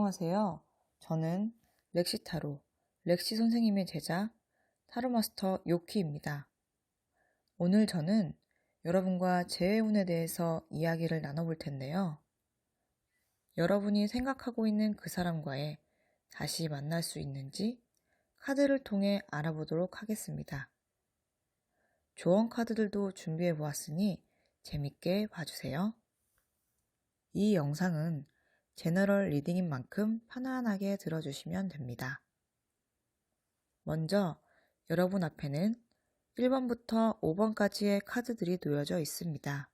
안녕하세요. 저는 렉시타로, 렉시 선생님의 제자, 타로마스터 요키입니다. 오늘 저는 여러분과 재회운에 대해서 이야기를 나눠볼 텐데요. 여러분이 생각하고 있는 그 사람과의 다시 만날 수 있는지 카드를 통해 알아보도록 하겠습니다. 조언 카드들도 준비해 보았으니 재밌게 봐주세요. 이 영상은 제너럴 리딩인 만큼 편안하게 들어주시면 됩니다. 먼저 여러분 앞에는 1번부터 5번까지의 카드들이 놓여져 있습니다.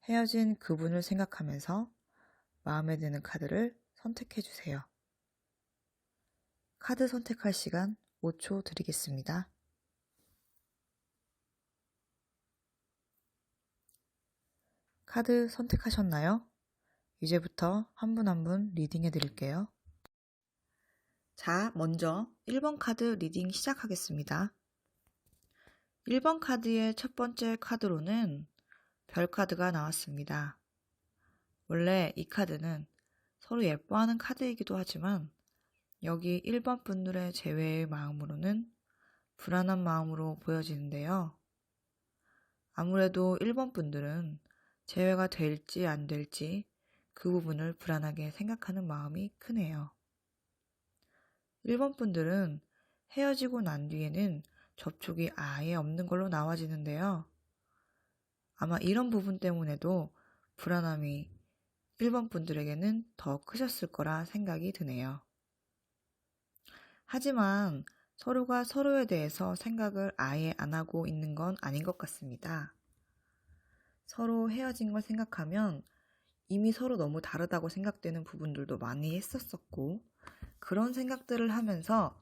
헤어진 그분을 생각하면서 마음에 드는 카드를 선택해 주세요. 카드 선택할 시간 5초 드리겠습니다. 카드 선택하셨나요? 이제부터 한 분 한 분 리딩해 드릴게요. 자, 먼저 1번 카드 리딩 시작하겠습니다. 1번 카드의 첫 번째 카드로는 별 카드가 나왔습니다. 원래 이 카드는 서로 예뻐하는 카드이기도 하지만 여기 1번 분들의 재회의 마음으로는 불안한 마음으로 보여지는데요. 아무래도 1번 분들은 재회가 될지 안 될지 그 부분을 불안하게 생각하는 마음이 크네요. 1번 분들은 헤어지고 난 뒤에는 접촉이 아예 없는 걸로 나와지는데요. 아마 이런 부분 때문에도 불안함이 1번 분들에게는 더 크셨을 거라 생각이 드네요. 하지만 서로가 서로에 대해서 생각을 아예 안 하고 있는 건 아닌 것 같습니다. 서로 헤어진 걸 생각하면 이미 서로 너무 다르다고 생각되는 부분들도 많이 했었었고, 그런 생각들을 하면서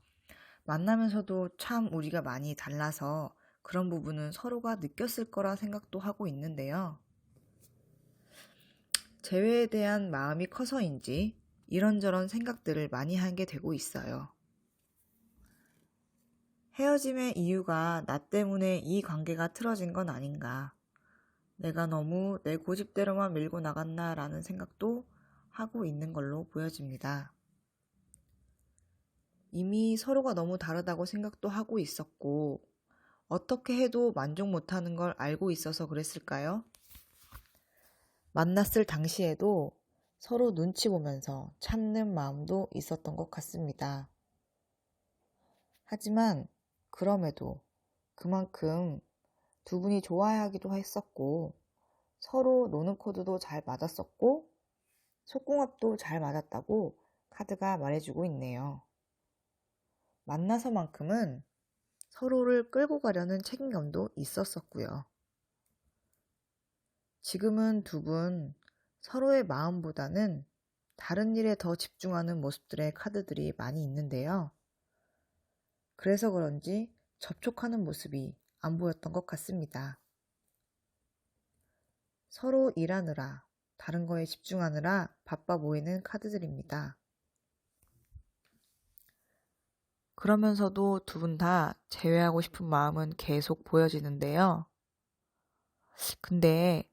만나면서도 참 우리가 많이 달라서 그런 부분은 서로가 느꼈을 거라 생각도 하고 있는데요. 재회에 대한 마음이 커서인지 이런저런 생각들을 많이 하게 되고 있어요. 헤어짐의 이유가 나 때문에 이 관계가 틀어진 건 아닌가. 내가 너무 내 고집대로만 밀고 나갔나 라는 생각도 하고 있는 걸로 보여집니다. 이미 서로가 너무 다르다고 생각도 하고 있었고 어떻게 해도 만족 못하는 걸 알고 있어서 그랬을까요? 만났을 당시에도 서로 눈치 보면서 참는 마음도 있었던 것 같습니다. 하지만 그럼에도 그만큼 두 분이 좋아하기도 했었고 서로 노는 코드도 잘 맞았었고 속궁합도 잘 맞았다고 카드가 말해주고 있네요. 만나서만큼은 서로를 끌고 가려는 책임감도 있었었고요. 지금은 두 분 서로의 마음보다는 다른 일에 더 집중하는 모습들의 카드들이 많이 있는데요. 그래서 그런지 접촉하는 모습이 안 보였던 것 같습니다. 서로 일하느라, 다른 거에 집중하느라 바빠 보이는 카드들입니다. 그러면서도 두 분 다 재회하고 싶은 마음은 계속 보여지는데요. 근데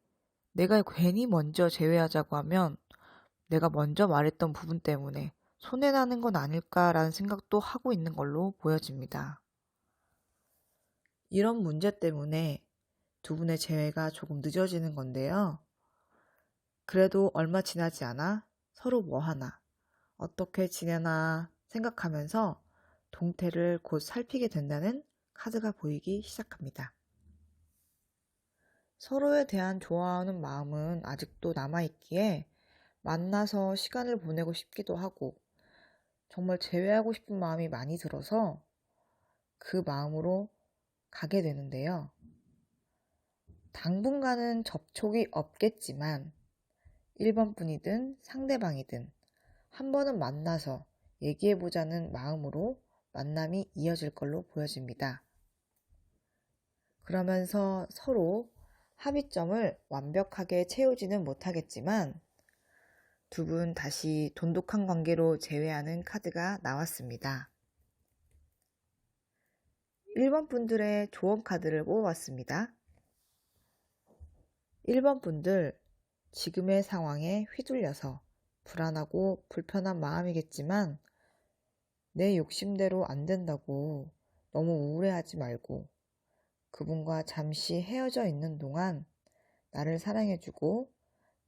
내가 괜히 먼저 재회하자고 하면 내가 먼저 말했던 부분 때문에 손해나는 건 아닐까라는 생각도 하고 있는 걸로 보여집니다. 이런 문제 때문에 두 분의 재회가 조금 늦어지는 건데요. 그래도 얼마 지나지 않아 서로 뭐 하나, 어떻게 지내나 생각하면서 동태를 곧 살피게 된다는 카드가 보이기 시작합니다. 서로에 대한 좋아하는 마음은 아직도 남아있기에 만나서 시간을 보내고 싶기도 하고 정말 재회하고 싶은 마음이 많이 들어서 그 마음으로 가게 되는데요. 당분간은 접촉이 없겠지만 1번 분이든 상대방이든 한 번은 만나서 얘기해보자는 마음으로 만남이 이어질 걸로 보여집니다. 그러면서 서로 합의점을 완벽하게 채우지는 못하겠지만 두 분 다시 돈독한 관계로 재회하는 카드가 나왔습니다. 1번 분들의 조언 카드를 뽑아봤습니다. 1번 분들, 지금의 상황에 휘둘려서 불안하고 불편한 마음이겠지만 내 욕심대로 안 된다고 너무 우울해하지 말고 그분과 잠시 헤어져 있는 동안 나를 사랑해주고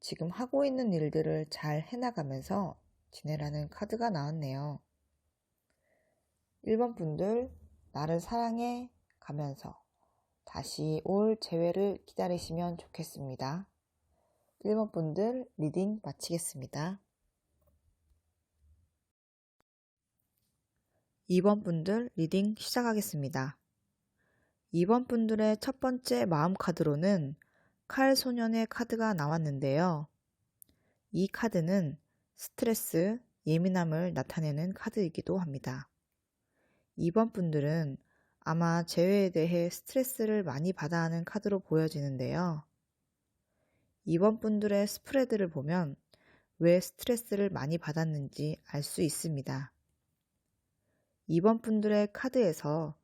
지금 하고 있는 일들을 잘 해나가면서 지내라는 카드가 나왔네요. 1번 분들, 나를 사랑해 가면서 다시 올 재회를 기다리시면 좋겠습니다. 1번 분들 리딩 마치겠습니다. 2번 분들 리딩 시작하겠습니다. 2번 분들의 첫 번째 마음 카드로는 칼 소년의 카드가 나왔는데요. 이 카드는 스트레스, 예민함을 나타내는 카드이기도 합니다. 2번 분들은 아마 재회에 대해 스트레스를 많이 받아 하는 카드로 보여지는데요. 2번 분들의 스프레드를 보면 왜 스트레스를 많이 받았는지 알 수 있습니다. 2번 분들의 카드에서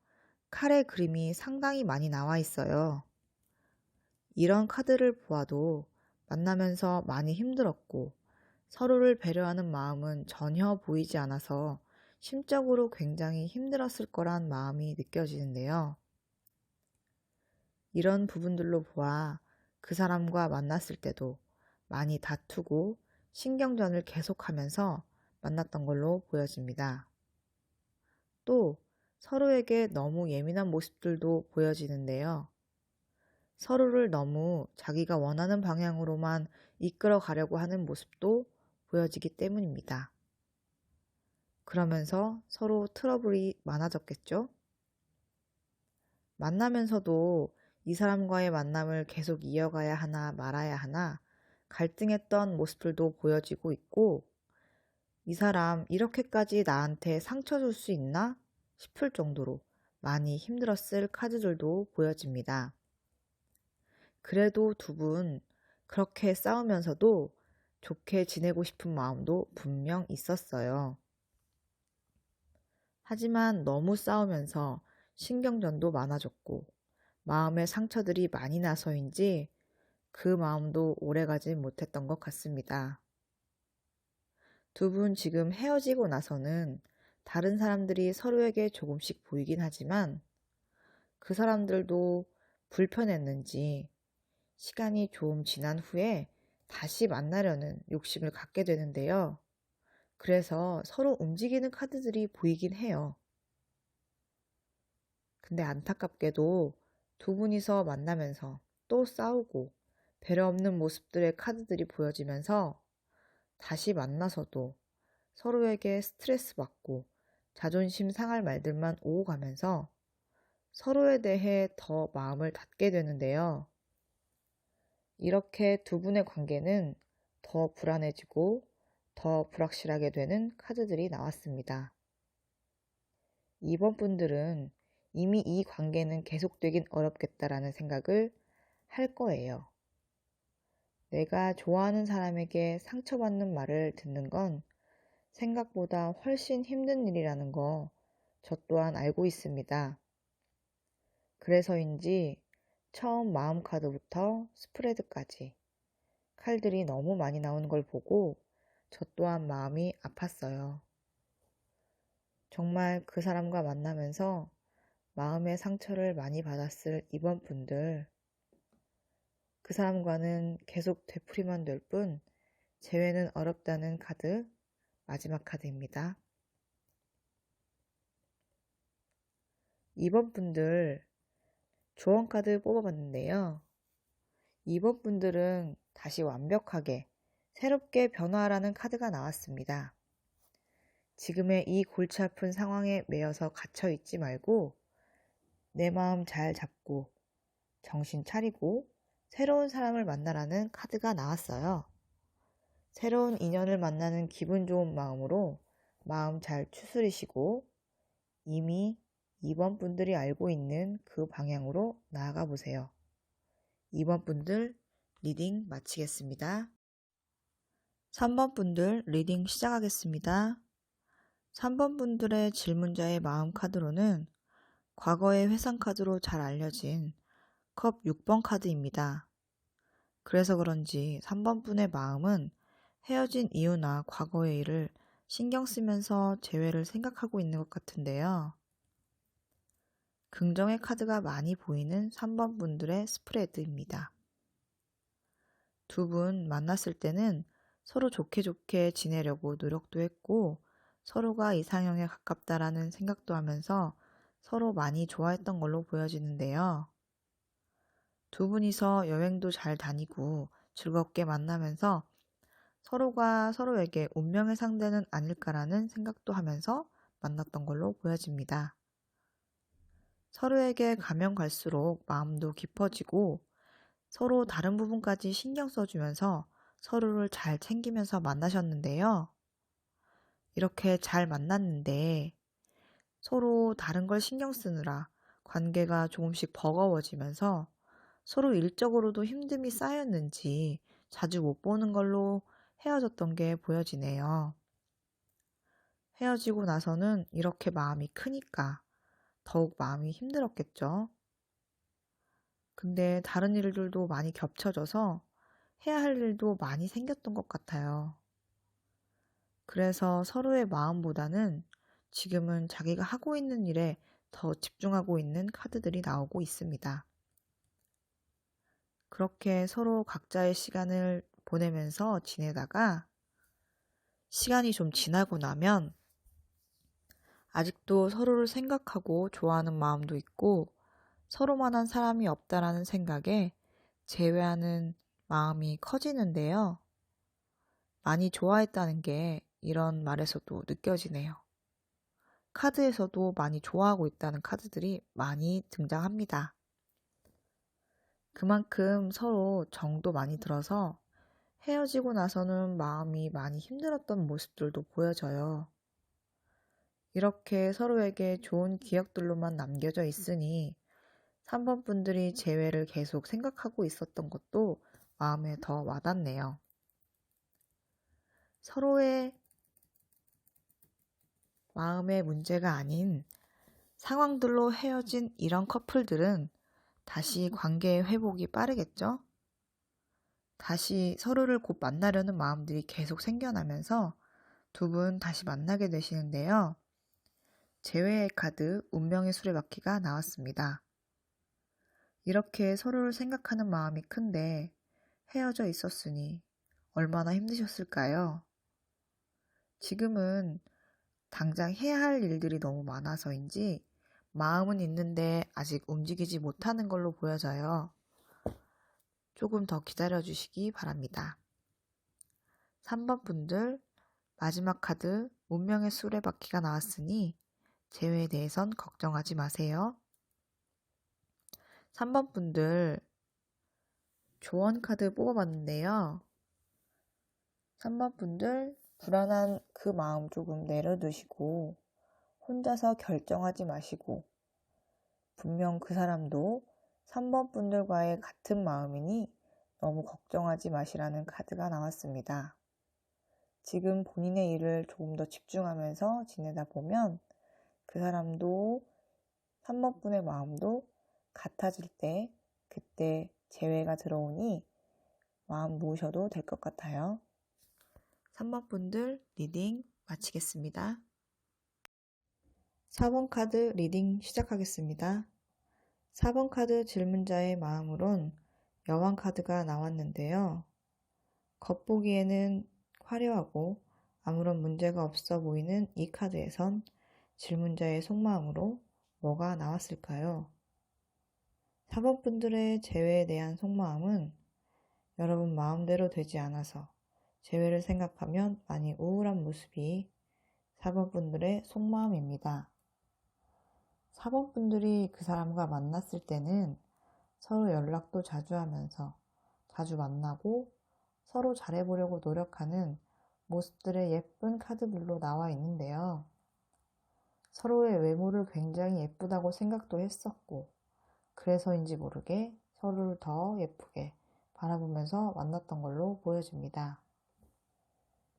칼의 그림이 상당히 많이 나와 있어요. 이런 카드를 보아도 만나면서 많이 힘들었고 서로를 배려하는 마음은 전혀 보이지 않아서 심적으로 굉장히 힘들었을 거란 마음이 느껴지는데요. 이런 부분들로 보아 그 사람과 만났을 때도 많이 다투고 신경전을 계속하면서 만났던 걸로 보여집니다. 또 서로에게 너무 예민한 모습들도 보여지는데요. 서로를 너무 자기가 원하는 방향으로만 이끌어 가려고 하는 모습도 보여지기 때문입니다. 그러면서 서로 트러블이 많아졌겠죠? 만나면서도 이 사람과의 만남을 계속 이어가야 하나 말아야 하나 갈등했던 모습들도 보여지고 있고 이 사람 이렇게까지 나한테 상처 줄 수 있나 싶을 정도로 많이 힘들었을 카드들도 보여집니다. 그래도 두 분 그렇게 싸우면서도 좋게 지내고 싶은 마음도 분명 있었어요. 하지만 너무 싸우면서 신경전도 많아졌고 마음의 상처들이 많이 나서인지 그 마음도 오래가지 못했던 것 같습니다. 두 분 지금 헤어지고 나서는 다른 사람들이 서로에게 조금씩 보이긴 하지만 그 사람들도 불편했는지 시간이 좀 지난 후에 다시 만나려는 욕심을 갖게 되는데요. 그래서 서로 움직이는 카드들이 보이긴 해요. 근데 안타깝게도 두 분이서 만나면서 또 싸우고 배려 없는 모습들의 카드들이 보여지면서 다시 만나서도 서로에게 스트레스 받고 자존심 상할 말들만 오고 가면서 서로에 대해 더 마음을 닫게 되는데요. 이렇게 두 분의 관계는 더 불안해지고 더 불확실하게 되는 카드들이 나왔습니다. 2번 분들은 이미 이 관계는 계속되긴 어렵겠다라는 생각을 할 거예요. 내가 좋아하는 사람에게 상처받는 말을 듣는 건 생각보다 훨씬 힘든 일이라는 거 저 또한 알고 있습니다. 그래서인지 처음 마음 카드부터 스프레드까지 칼들이 너무 많이 나오는 걸 보고 저 또한 마음이 아팠어요. 정말 그 사람과 만나면서 마음의 상처를 많이 받았을 이번 분들, 그 사람과는 계속 되풀이만 될 뿐 재회는 어렵다는 카드, 마지막 카드입니다. 이번 분들 조언 카드 뽑아봤는데요. 이번 분들은 다시 완벽하게 새롭게 변화하라는 카드가 나왔습니다. 지금의 이 골치 아픈 상황에 매여서 갇혀 있지 말고 내 마음 잘 잡고 정신 차리고 새로운 사람을 만나라는 카드가 나왔어요. 새로운 인연을 만나는 기분 좋은 마음으로 마음 잘 추스리시고 이미 2번 분들이 알고 있는 그 방향으로 나아가 보세요. 2번 분들 리딩 마치겠습니다. 3번 분들 리딩 시작하겠습니다. 3번 분들의 질문자의 마음 카드로는 과거의 회상 카드로 잘 알려진 컵 6번 카드입니다. 그래서 그런지 3번 분의 마음은 헤어진 이유나 과거의 일을 신경 쓰면서 재회를 생각하고 있는 것 같은데요. 긍정의 카드가 많이 보이는 3번 분들의 스프레드입니다. 두 분 만났을 때는 서로 좋게 좋게 지내려고 노력도 했고 서로가 이상형에 가깝다라는 생각도 하면서 서로 많이 좋아했던 걸로 보여지는데요. 두 분이서 여행도 잘 다니고 즐겁게 만나면서 서로가 서로에게 운명의 상대는 아닐까라는 생각도 하면서 만났던 걸로 보여집니다. 서로에게 가면 갈수록 마음도 깊어지고 서로 다른 부분까지 신경 써주면서 서로를 잘 챙기면서 만나셨는데요. 이렇게 잘 만났는데 서로 다른 걸 신경 쓰느라 관계가 조금씩 버거워지면서 서로 일적으로도 힘듦이 쌓였는지 자주 못 보는 걸로 헤어졌던 게 보여지네요. 헤어지고 나서는 이렇게 마음이 크니까 더욱 마음이 힘들었겠죠. 근데 다른 일들도 많이 겹쳐져서 해야 할 일도 많이 생겼던 것 같아요. 그래서 서로의 마음보다는 지금은 자기가 하고 있는 일에 더 집중하고 있는 카드들이 나오고 있습니다. 그렇게 서로 각자의 시간을 보내면서 지내다가 시간이 좀 지나고 나면 아직도 서로를 생각하고 좋아하는 마음도 있고 서로만한 사람이 없다라는 생각에 재회하는 마음이 커지는데요. 많이 좋아했다는 게 이런 말에서도 느껴지네요. 카드에서도 많이 좋아하고 있다는 카드들이 많이 등장합니다. 그만큼 서로 정도 많이 들어서 헤어지고 나서는 마음이 많이 힘들었던 모습들도 보여져요. 이렇게 서로에게 좋은 기억들로만 남겨져 있으니 3번 분들이 재회를 계속 생각하고 있었던 것도 마음에 더 와닿네요. 서로의 마음의 문제가 아닌 상황들로 헤어진 이런 커플들은 다시 관계의 회복이 빠르겠죠? 다시 서로를 곧 만나려는 마음들이 계속 생겨나면서 두 분 다시 만나게 되시는데요. 재회의 카드 운명의 수레바퀴가 나왔습니다. 이렇게 서로를 생각하는 마음이 큰데 헤어져 있었으니 얼마나 힘드셨을까요? 지금은 당장 해야 할 일들이 너무 많아서인지 마음은 있는데 아직 움직이지 못하는 걸로 보여져요. 조금 더 기다려 주시기 바랍니다. 3번 분들 마지막 카드 운명의 수레바퀴가 나왔으니 재회에 대해선 걱정하지 마세요. 3번 분들 조언 카드 뽑아봤는데요. 3번 분들 불안한 그 마음 조금 내려두시고 혼자서 결정하지 마시고 분명 그 사람도 3번 분들과의 같은 마음이니 너무 걱정하지 마시라는 카드가 나왔습니다. 지금 본인의 일을 조금 더 집중하면서 지내다 보면 그 사람도 3번 분의 마음도 같아질 때 그때 재회가 들어오니 마음 놓으셔도 될 것 같아요. 3번 분들 리딩 마치겠습니다. 4번 카드 리딩 시작하겠습니다. 4번 카드 질문자의 마음으론 여왕 카드가 나왔는데요. 겉보기에는 화려하고 아무런 문제가 없어 보이는 이 카드에선 질문자의 속마음으로 뭐가 나왔을까요? 4번 분들의 재회에 대한 속마음은 여러분 마음대로 되지 않아서 재회를 생각하면 많이 우울한 모습이 4번 분들의 속마음입니다. 4번 분들이 그 사람과 만났을 때는 서로 연락도 자주 하면서 자주 만나고 서로 잘해보려고 노력하는 모습들의 예쁜 카드들로 나와 있는데요. 서로의 외모를 굉장히 예쁘다고 생각도 했었고 그래서인지 모르게 서로를 더 예쁘게 바라보면서 만났던 걸로 보여집니다.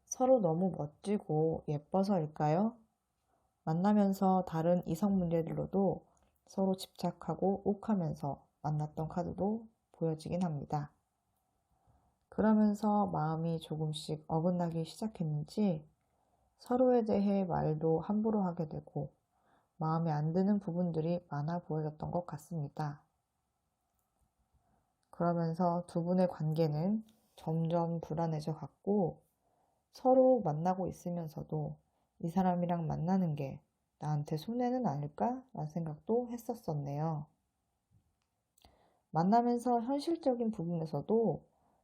서로 너무 멋지고 예뻐서일까요? 만나면서 다른 이성 문제들로도 서로 집착하고 욱하면서 만났던 카드도 보여지긴 합니다. 그러면서 마음이 조금씩 어긋나기 시작했는지 서로에 대해 말도 함부로 하게 되고 마음에 안 드는 부분들이 많아 보여졌던 것 같습니다. 그러면서 두 분의 관계는 점점 불안해져 갔고 서로 만나고 있으면서도 이 사람이랑 만나는 게 나한테 손해는 아닐까? 라는 생각도 했었었네요. 만나면서 현실적인 부분에서도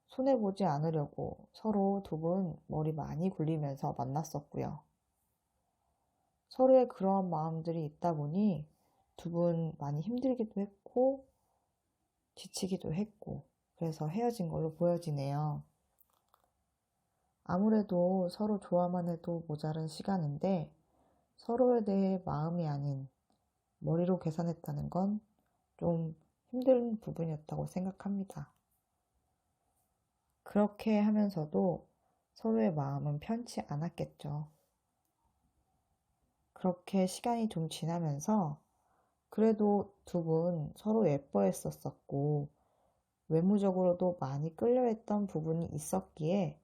손해보지 않으려고 서로 두 분 머리 많이 굴리면서 만났었고요. 서로의 그런 마음들이 있다 보니 두 분 많이 힘들기도 했고 지치기도 했고 그래서 헤어진 걸로 보여지네요. 아무래도 서로 좋아만 해도 모자란 시간인데 서로에 대해 마음이 아닌 머리로 계산했다는 건 좀 힘든 부분이었다고 생각합니다. 그렇게 하면서도 서로의 마음은 편치 않았겠죠. 그렇게 시간이 좀 지나면서 그래도 두 분 서로 예뻐했었고 외모적으로도 많이 끌려했던 부분이 있었기에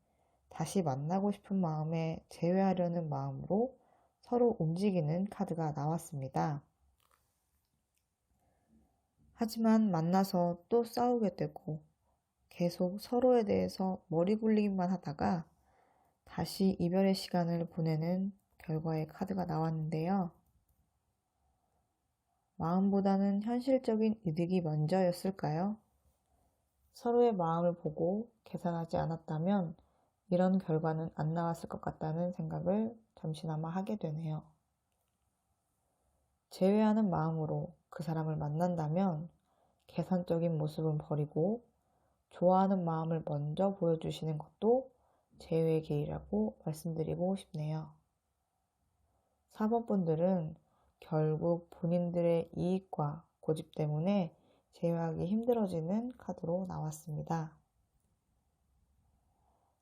다시 만나고 싶은 마음에 재회하려는 마음으로 서로 움직이는 카드가 나왔습니다. 하지만 만나서 또 싸우게 되고 계속 서로에 대해서 머리 굴리기만 하다가 다시 이별의 시간을 보내는 결과의 카드가 나왔는데요. 마음보다는 현실적인 이득이 먼저였을까요? 서로의 마음을 보고 계산하지 않았다면 이런 결과는 안 나왔을 것 같다는 생각을 잠시나마 하게 되네요. 제외하는 마음으로 그 사람을 만난다면 계산적인 모습은 버리고 좋아하는 마음을 먼저 보여주시는 것도 제외의 길이라고 말씀드리고 싶네요. 4번 분들은 결국 본인들의 이익과 고집 때문에 제외하기 힘들어지는 카드로 나왔습니다.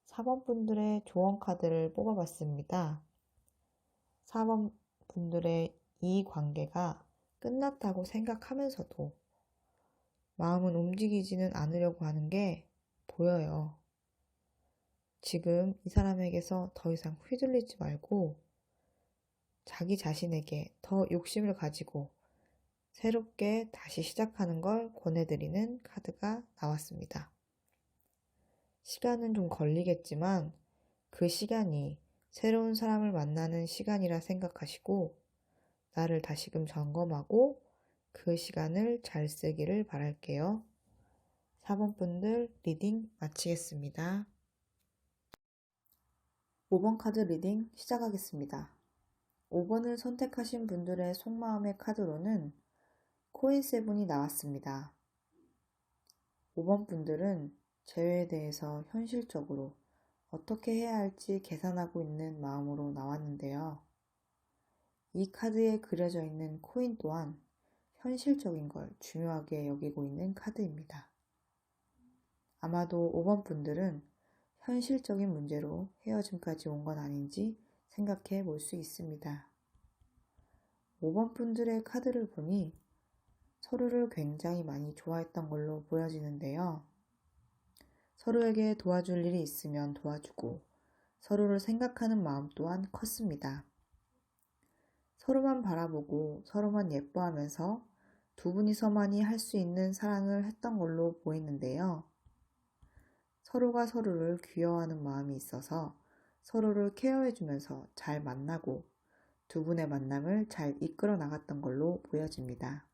4번 분들의 조언 카드를 뽑아봤습니다. 4번 분들의 이 관계가 끝났다고 생각하면서도 마음은 움직이지는 않으려고 하는 게 보여요. 지금 이 사람에게서 더 이상 휘둘리지 말고 자기 자신에게 더 욕심을 가지고 새롭게 다시 시작하는 걸 권해드리는 카드가 나왔습니다. 시간은 좀 걸리겠지만 그 시간이 새로운 사람을 만나는 시간이라 생각하시고 나를 다시금 점검하고 그 시간을 잘 쓰기를 바랄게요. 4번 분들 리딩 마치겠습니다. 5번 카드 리딩 시작하겠습니다. 5번을 선택하신 분들의 속마음의 카드로는 코인 세븐이 나왔습니다. 5번 분들은 재회에 대해서 현실적으로 어떻게 해야 할지 계산하고 있는 마음으로 나왔는데요. 이 카드에 그려져 있는 코인 또한 현실적인 걸 중요하게 여기고 있는 카드입니다. 아마도 5번 분들은 현실적인 문제로 헤어짐까지 온 건 아닌지 생각해 볼 수 있습니다. 5번 분들의 카드를 보니 서로를 굉장히 많이 좋아했던 걸로 보여지는데요. 서로에게 도와줄 일이 있으면 도와주고 서로를 생각하는 마음 또한 컸습니다. 서로만 바라보고 서로만 예뻐하면서 두 분이서만이 할 수 있는 사랑을 했던 걸로 보이는데요. 서로가 서로를 귀여워하는 마음이 있어서 서로를 케어해주면서 잘 만나고 두 분의 만남을 잘 이끌어 나갔던 걸로 보여집니다.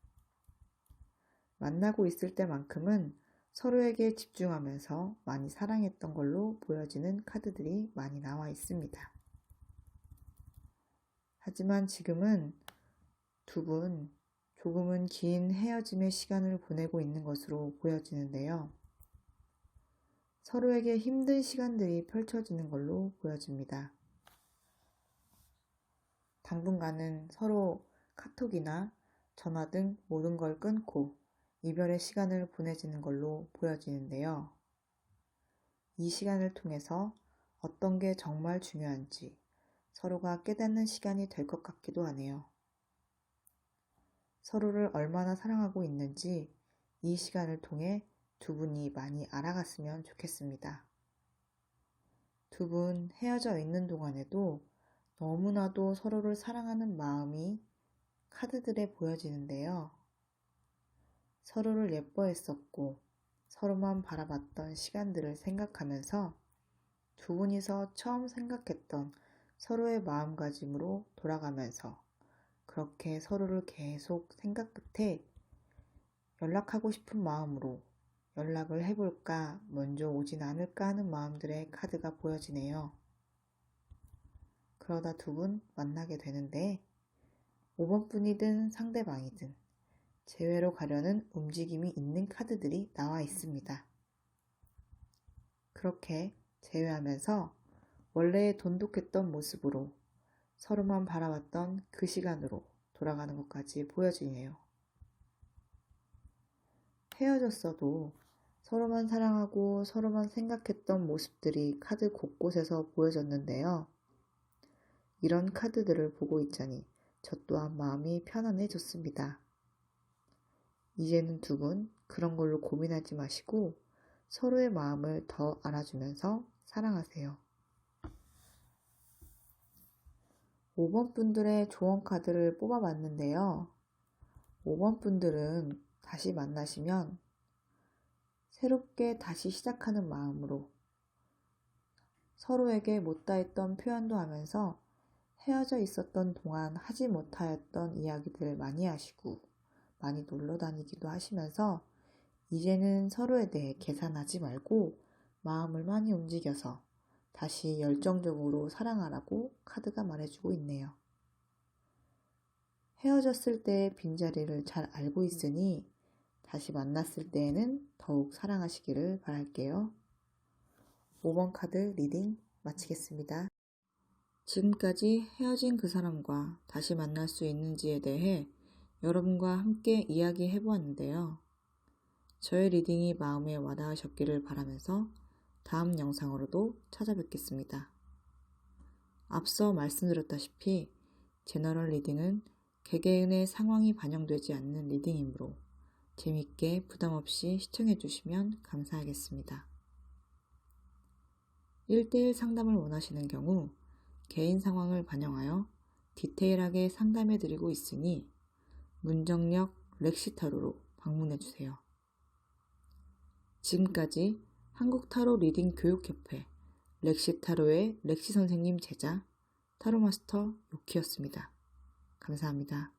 만나고 있을 때만큼은 서로에게 집중하면서 많이 사랑했던 걸로 보여지는 카드들이 많이 나와 있습니다. 하지만 지금은 두 분 조금은 긴 헤어짐의 시간을 보내고 있는 것으로 보여지는데요. 서로에게 힘든 시간들이 펼쳐지는 걸로 보여집니다. 당분간은 서로 카톡이나 전화 등 모든 걸 끊고 이별의 시간을 보내지는 걸로 보여지는데요. 이 시간을 통해서 어떤 게 정말 중요한지 서로가 깨닫는 시간이 될 것 같기도 하네요. 서로를 얼마나 사랑하고 있는지 이 시간을 통해 두 분이 많이 알아갔으면 좋겠습니다. 두 분 헤어져 있는 동안에도 너무나도 서로를 사랑하는 마음이 카드들에 보여지는데요. 서로를 예뻐했었고 서로만 바라봤던 시간들을 생각하면서 두 분이서 처음 생각했던 서로의 마음가짐으로 돌아가면서 그렇게 서로를 계속 생각 끝에 연락하고 싶은 마음으로 연락을 해볼까, 먼저 오진 않을까 하는 마음들의 카드가 보여지네요. 그러다 두 분 만나게 되는데 5번 분이든 상대방이든 재회로 가려는 움직임이 있는 카드들이 나와 있습니다. 그렇게 재회하면서 원래의 돈독했던 모습으로 서로만 바라봤던 그 시간으로 돌아가는 것까지 보여지네요. 헤어졌어도 서로만 사랑하고 서로만 생각했던 모습들이 카드 곳곳에서 보여졌는데요. 이런 카드들을 보고 있자니 저 또한 마음이 편안해졌습니다. 이제는 두 분 그런 걸로 고민하지 마시고 서로의 마음을 더 알아주면서 사랑하세요. 5번 분들의 조언 카드를 뽑아봤는데요. 5번 분들은 다시 만나시면 새롭게 다시 시작하는 마음으로 서로에게 못다했던 표현도 하면서 헤어져 있었던 동안 하지 못하였던 이야기들을 많이 하시고 많이 놀러 다니기도 하시면서 이제는 서로에 대해 계산하지 말고 마음을 많이 움직여서 다시 열정적으로 사랑하라고 카드가 말해주고 있네요. 헤어졌을 때의 빈자리를 잘 알고 있으니 다시 만났을 때에는 더욱 사랑하시기를 바랄게요. 5번 카드 리딩 마치겠습니다. 지금까지 헤어진 그 사람과 다시 만날 수 있는지에 대해 여러분과 함께 이야기해 보았는데요. 저의 리딩이 마음에 와닿으셨기를 바라면서 다음 영상으로도 찾아뵙겠습니다. 앞서 말씀드렸다시피 제너럴 리딩은 개개인의 상황이 반영되지 않는 리딩이므로 재밌게 부담없이 시청해주시면 감사하겠습니다. 1대1 상담을 원하시는 경우 개인 상황을 반영하여 디테일하게 상담해드리고 있으니 문정역 렉시타로로 방문해주세요. 지금까지 한국타로 리딩 교육협회 렉시타로의 렉시 선생님 제자 타로마스터 요키였습니다. 감사합니다.